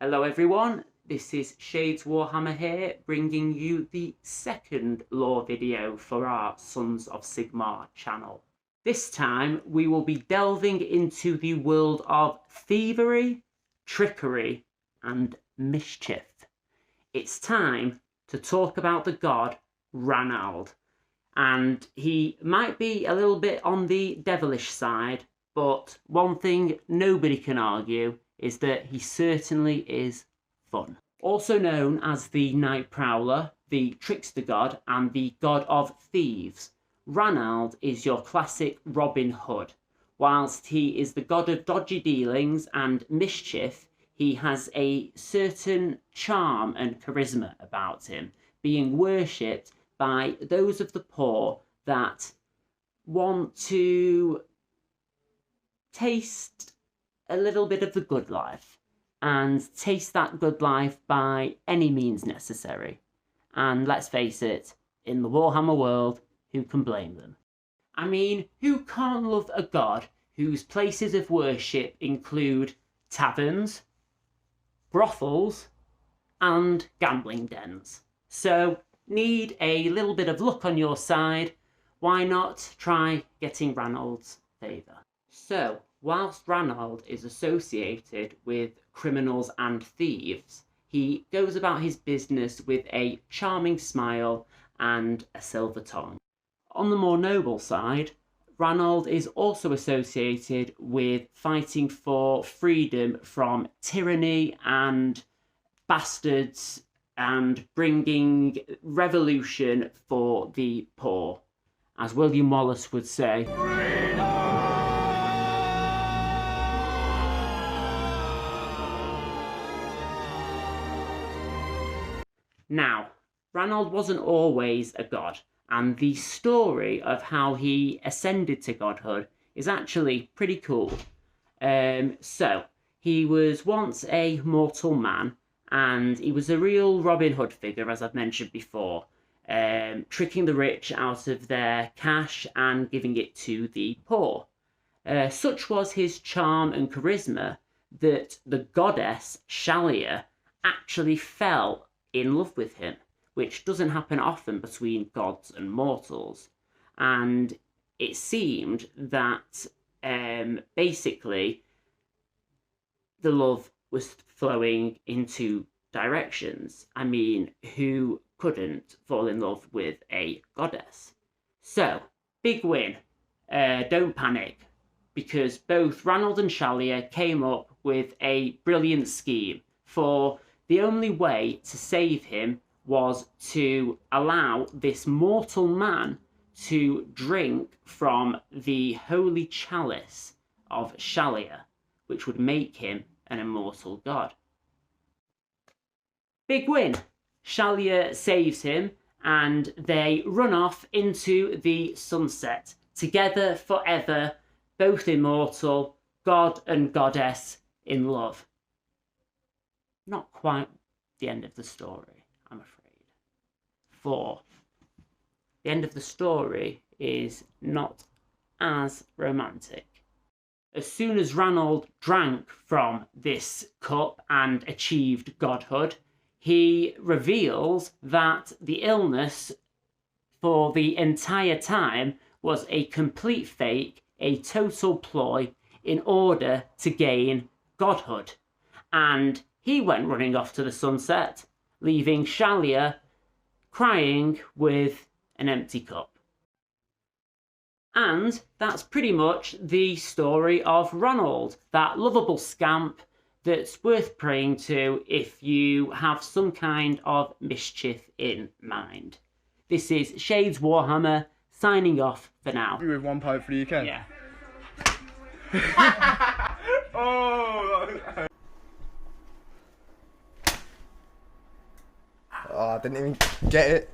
Hello everyone, this is Shades Warhammer here, bringing you the second lore video for our Sons of Sigmar channel. This time we will be delving into the world of thievery, trickery and mischief. It's time to talk about the god Ranald, and he might be a little bit on the devilish side, but one thing nobody can argue is that he certainly is fun. Also known as the Night Prowler, the Trickster God, and the God of Thieves, Ranald is your classic Robin Hood. Whilst he is the god of dodgy dealings and mischief, he has a certain charm and charisma about him, being worshipped by those of the poor that want to taste a little bit of the good life, and taste that good life by any means necessary. And let's face it, in the Warhammer world, who can blame them? I mean, who can't love a god whose places of worship include taverns, brothels, and gambling dens? So, need a little bit of luck on your side, why not try getting Ranald's favour? So, whilst Ranald is associated with criminals and thieves, he goes about his business with a charming smile and a silver tongue. On the more noble side, Ranald is also associated with fighting for freedom from tyranny and bastards and bringing revolution for the poor. As William Wallace would say, Now, Ranald wasn't always a god, and the story of how he ascended to godhood is actually pretty cool. So, he was once a mortal man, and he was a real Robin Hood figure, as I've mentioned before, tricking the rich out of their cash and giving it to the poor. Such was his charm and charisma that the goddess Shalia actually fell in love with him, which doesn't happen often between gods and mortals. And it seemed that basically the love was flowing in two directions. I mean, who couldn't fall in love with a goddess? So, big win. Don't panic, because both Ranald and Shalia came up with a brilliant scheme, for the only way to save him was to allow this mortal man to drink from the holy chalice of Shalia, which would make him an immortal god. Big win! Shalia saves him, and they run off into the sunset, together forever, both immortal, god and goddess in love. Not quite the end of the story, I'm afraid. For the end of the story is not as romantic. As soon as Ranald drank from this cup and achieved godhood, he reveals that the illness for the entire time was a complete fake, a total ploy in order to gain godhood. And he went running off to the sunset, leaving Shalia crying with an empty cup. And that's pretty much the story of Ranald, that lovable scamp that's worth praying to if you have some kind of mischief in mind. This is Shades Warhammer, signing off for now. With one pipe for the UK? Yeah. Oh, I didn't even get it.